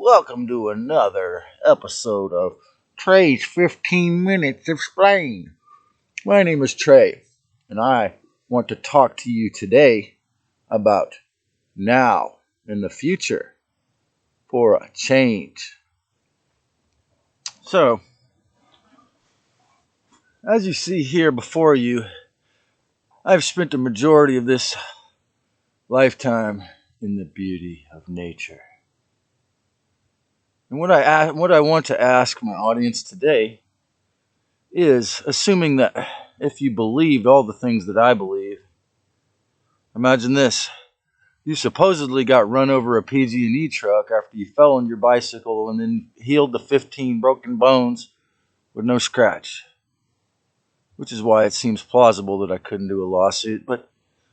Welcome to another episode of Trey's 15 Minutes Explained. My name is Trey, and I want to talk to you today about now and the future for a change. So, as you see here before you, I've spent the majority of this lifetime in the beauty of nature. And what I want to ask my audience today is, assuming that if you believed all the things that I believe, imagine this. You supposedly got run over a PG&E truck after you fell on your bicycle and then healed the 15 broken bones with no scratch. Which is why it seems plausible that I couldn't do a lawsuit. But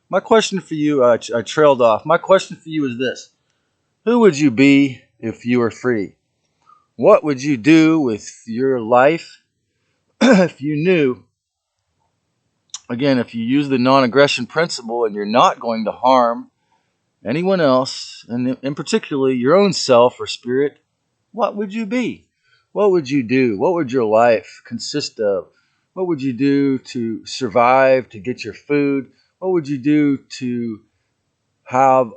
my question for you, I trailed off. My question for you is this. Who would you be if you were free? What would you do with your life if you knew, again, if you use the non-aggression principle and you're not going to harm anyone else, and in particular your own self or spirit, what would you be? What would you do? What would your life consist of? What would you do to survive, to get your food? What would you do to have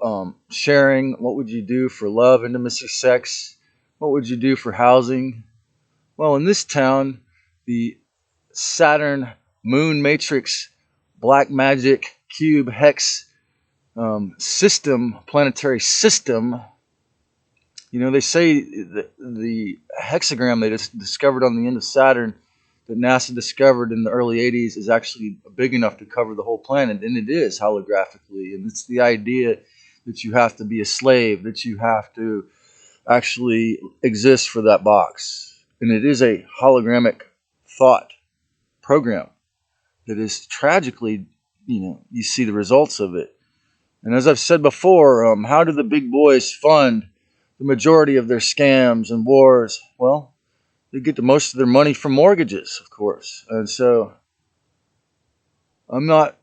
sharing? What would you do for love, intimacy, sex? What would you do for housing? Well, in this town, the Saturn Moon Matrix Black Magic Cube Hex planetary system. You know, they say that the hexagram they just discovered on the end of Saturn that NASA discovered in the early 80s is actually big enough to cover the whole planet, and it is holographically. And it's the idea that you have to be a slave, that you have to actually exist for that box. And it is a hologramic thought program that is tragically, you see the results of it. And as I've said before, how do the big boys fund the majority of their scams and wars? Well, they get the most of their money from mortgages, of course. And so I'm not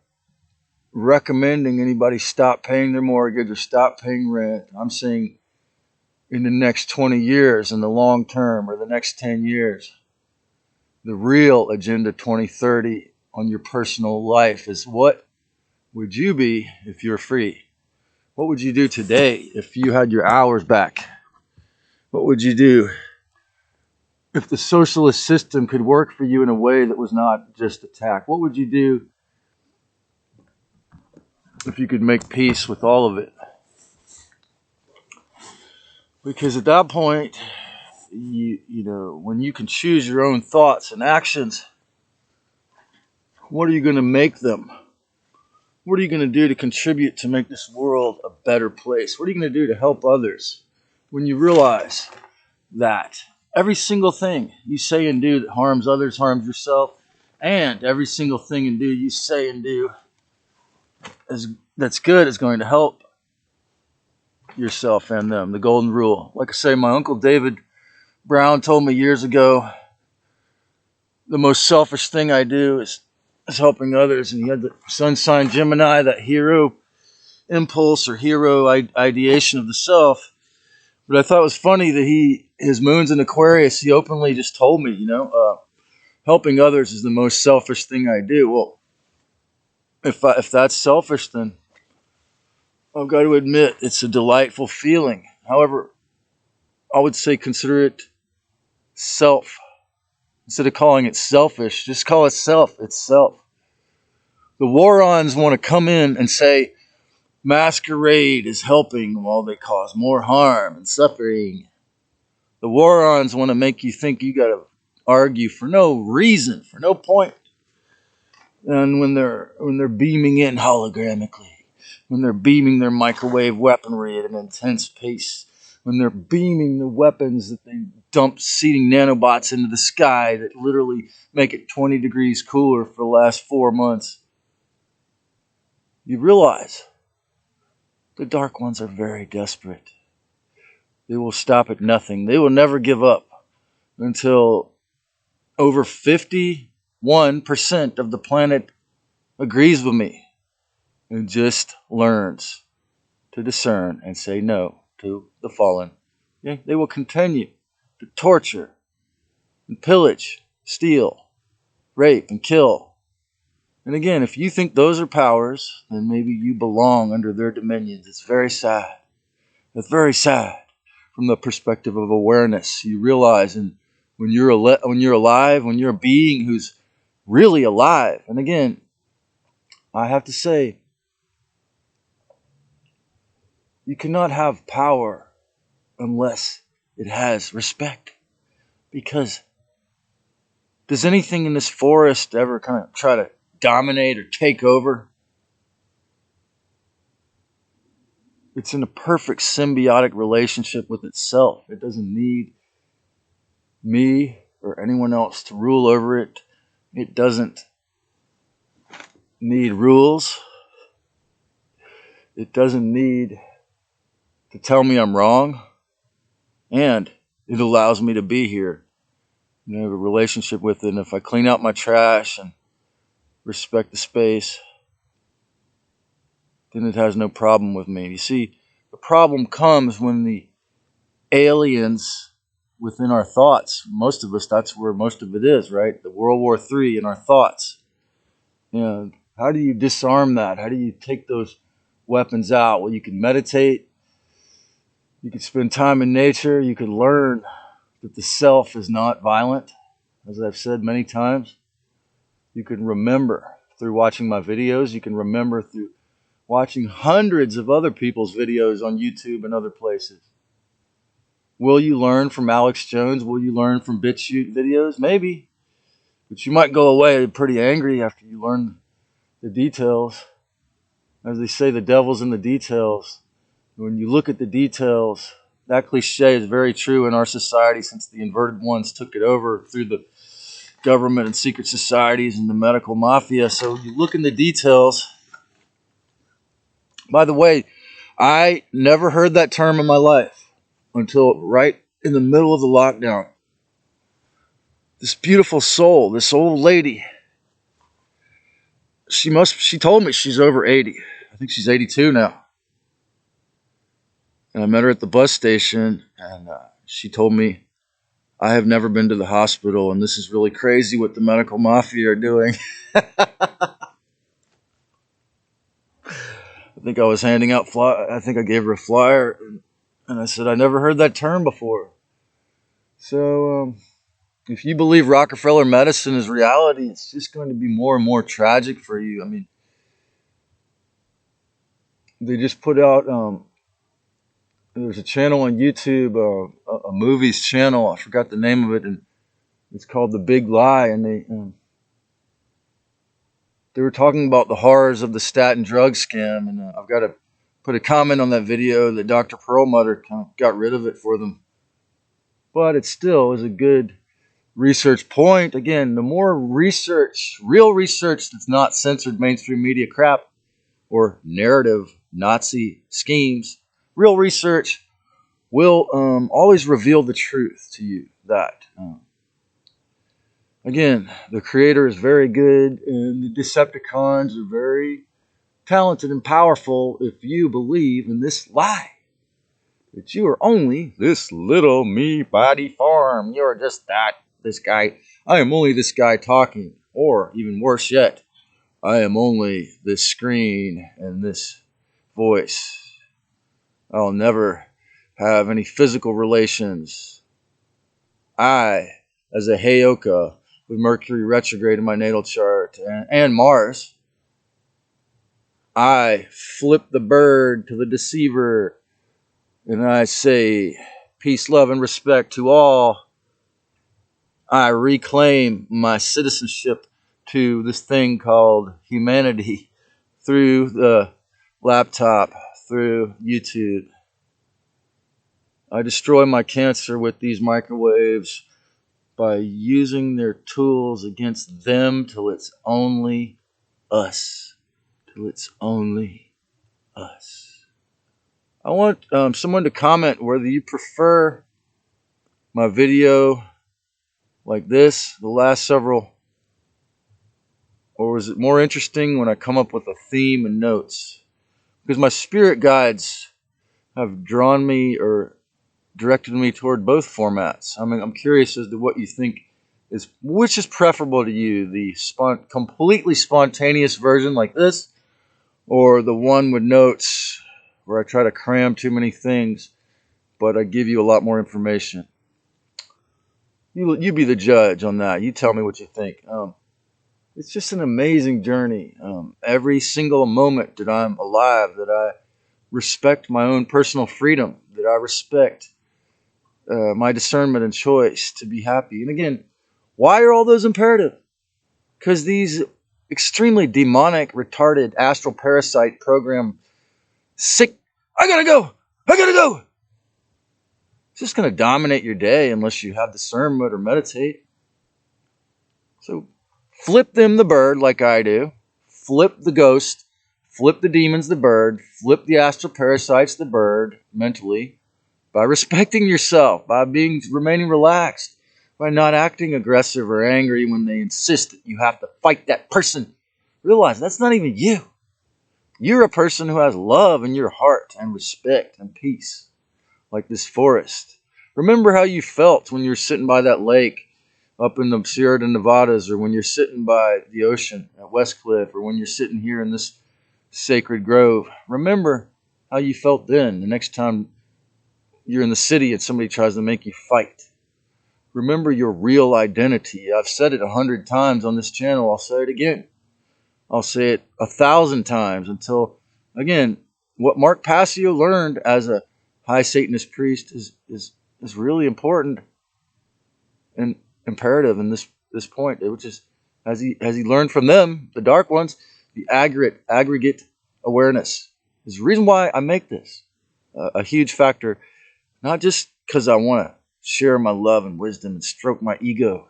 recommending anybody stop paying their mortgage or stop paying rent. I'm saying in the next 20 years, in the long term, or the next 10 years, the real Agenda 2030 on your personal life is, what would you be if you're free? What would you do today if you had your hours back? What would you do if the socialist system could work for you in a way that was not just attack? What would you do if you could make peace with all of it? Because at that point, when you can choose your own thoughts and actions, what are you going to make them? What are you going to do to contribute to make this world a better place? What are you going to do to help others when you realize that every single thing you say and do that harms others harms yourself, and every single thing and do you say and do that's good is going to help yourself and them? The golden rule. Like I say, my Uncle David Brown told me years ago, the most selfish thing I do is helping others. And he had the sun sign Gemini, that hero impulse or hero ideation of the self. But I thought it was funny that his moon's in Aquarius. He openly just told me, helping others is the most selfish thing I do. Well, if that's selfish, then I've got to admit it's a delightful feeling. However, I would say consider it self. Instead of calling it selfish, just call it self. It's self. The Warons want to come in and say masquerade is helping while they cause more harm and suffering. The Warons want to make you think you got to argue for no reason, for no point. And when they're beaming in hologramically, when they're beaming their microwave weaponry at an intense pace, when they're beaming the weapons that they dump seeding nanobots into the sky that literally make it 20 degrees cooler for the last 4 months, you realize the Dark Ones are very desperate. They will stop at nothing. They will never give up until over 51% of the planet agrees with me and just learns to discern and say no to the fallen. Okay? They will continue to torture and pillage, steal, rape, and kill. And again, if you think those are powers, then maybe you belong under their dominions. It's very sad. It's very sad from the perspective of awareness. You realize, and when you're alive, when you're a being who's really alive. And again, I have to say, you cannot have power unless it has respect. Because does anything in this forest ever kind of try to dominate or take over? It's in a perfect symbiotic relationship with itself. It doesn't need me or anyone else to rule over it. It doesn't need rules. It doesn't need to tell me I'm wrong. And it allows me to be here. I have a relationship with it. And if I clean out my trash and respect the space, then it has no problem with me. You see, the problem comes when the aliens within our thoughts, most of us, that's where most of it is, right? The World War III in our thoughts. You know, how do you disarm that? How do you take those weapons out? Well, you can meditate. You can spend time in nature. You can learn that the self is not violent, as I've said many times. You can remember through watching my videos. You can remember through watching hundreds of other people's videos on YouTube and other places. Will you learn from Alex Jones? Will you learn from BitChute videos? Maybe. But you might go away pretty angry after you learn the details. As they say, the devil's in the details. When you look at the details, that cliche is very true in our society since the inverted ones took it over through the government and secret societies and the medical mafia. So you look in the details. By the way, I never heard that term in my life until right in the middle of the lockdown. This beautiful soul, this old lady, she told me she's over 80. I think she's 82 now. And I met her at the bus station, and she told me, I have never been to the hospital, and this is really crazy what the medical mafia are doing. I think I was handing out I think I gave her a flyer, and I said, I never heard that term before. So, if you believe Rockefeller medicine is reality, it's just going to be more and more tragic for you. I mean, they just put out, there's a channel on YouTube, a movies channel, I forgot the name of it, and it's called The Big Lie, and they were talking about the horrors of the statin drug scam, and I've got to put a comment on that video that Dr. Perlmutter kind of got rid of it for them. But it still is a good research point. Again, the more research, real research that's not censored mainstream media crap or narrative Nazi schemes, real research will always reveal the truth to you that again, the creator is very good and the Decepticons are very talented and powerful if you believe in this lie that you are only this little me body form. You're just this guy. I am only this guy talking. Or even worse yet, I am only this screen and this voice. I'll never have any physical relations. I, as a Heyoka, with Mercury retrograde in my natal chart and Mars, I flip the bird to the deceiver and I say peace, love, and respect to all. I reclaim my citizenship to this thing called humanity through the laptop, through YouTube. I destroy my cancer with these microwaves by using their tools against them till it's only us. Till it's only us. I want someone to comment whether you prefer my video like this, the last several, or is it more interesting when I come up with a theme and notes? Because my spirit guides have drawn me or directed me toward both formats. I mean, I'm curious as to what you think is, which is preferable to you, the completely spontaneous version like this, or the one with notes where I try to cram too many things, but I give you a lot more information. You be the judge on that. You tell me what you think. It's just an amazing journey. Every single moment that I'm alive, that I respect my own personal freedom, that I respect my discernment and choice to be happy. And again, why are all those imperative? Because these extremely demonic, retarded, astral parasite program, sick, I gotta go! It's just going to dominate your day unless you have discernment or meditate. So flip them the bird like I do. Flip the ghost. Flip the demons the bird. Flip the astral parasites the bird mentally by respecting yourself, by remaining relaxed, by not acting aggressive or angry when they insist that you have to fight that person. Realize that's not even you. You're a person who has love in your heart and respect and peace, like this forest. Remember how you felt when you're sitting by that lake up in the Sierra Nevadas, or when you're sitting by the ocean at Westcliff, or when you're sitting here in this sacred grove. Remember how you felt then. The next time you're in the city and somebody tries to make you fight. Remember your real identity. I've said it 100 times on this channel. I'll say it again. I'll say it 1,000 times until, again, what Mark Passio learned as a high Satanist priest is really important and imperative in this point, which is, as he learned from them, the dark ones, the aggregate awareness is the reason why I make this a huge factor. Not just because I want to share my love and wisdom and stroke my ego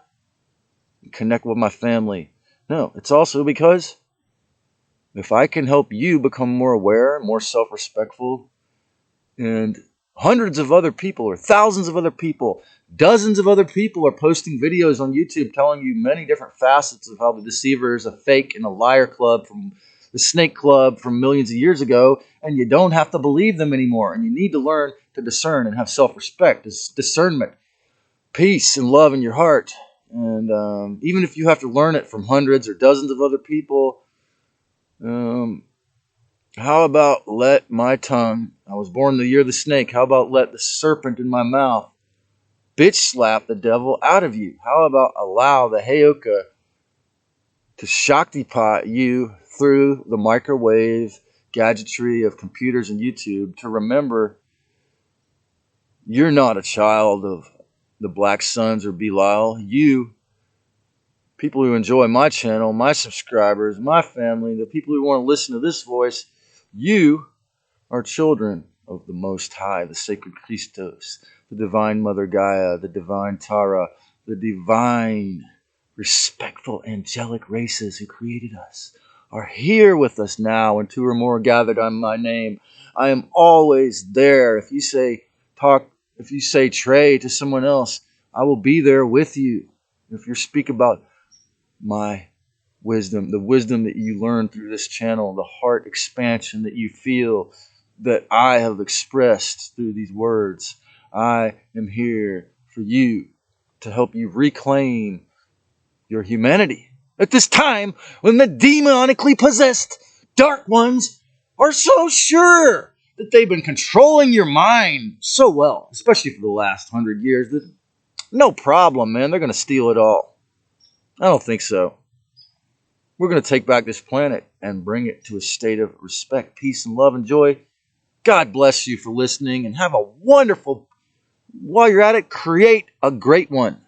and connect with my family. No, it's also because if I can help you become more aware, more self-respectful, and hundreds of other people or thousands of other people, dozens of other people are posting videos on YouTube telling you many different facets of how the deceiver is a fake and a liar club from the Snake Club from millions of years ago, and you don't have to believe them anymore. And you need to learn to discern and have self-respect, discernment, peace, and love in your heart. And even if you have to learn it from hundreds or dozens of other people, how about let my tongue, I was born the year of the snake, how about let the serpent in my mouth bitch slap the devil out of you? How about allow the Heyoka to Shaktipat you through the microwave gadgetry of computers and YouTube to remember you're not a child of the Black Suns or Belial. You, people who enjoy my channel, my subscribers, my family, the people who want to listen to this voice, you are children of the Most High, the sacred Christos, the divine Mother Gaia, the divine Tara, the divine respectful angelic races who created us are here with us now, and two or more gathered on my name. I am always there. If you say Trey to someone else, I will be there with you. If you speak about my wisdom, the wisdom that you learn through this channel, the heart expansion that you feel that I have expressed through these words, I am here for you to help you reclaim your humanity at this time when the demonically possessed dark ones are so sure that they've been controlling your mind so well, especially for the last 100 years, that no problem, man, they're going to steal it all. I don't think so. We're going to take back this planet and bring it to a state of respect, peace, and love and joy. God bless you for listening, and have a wonderful, while you're at it, create a great one.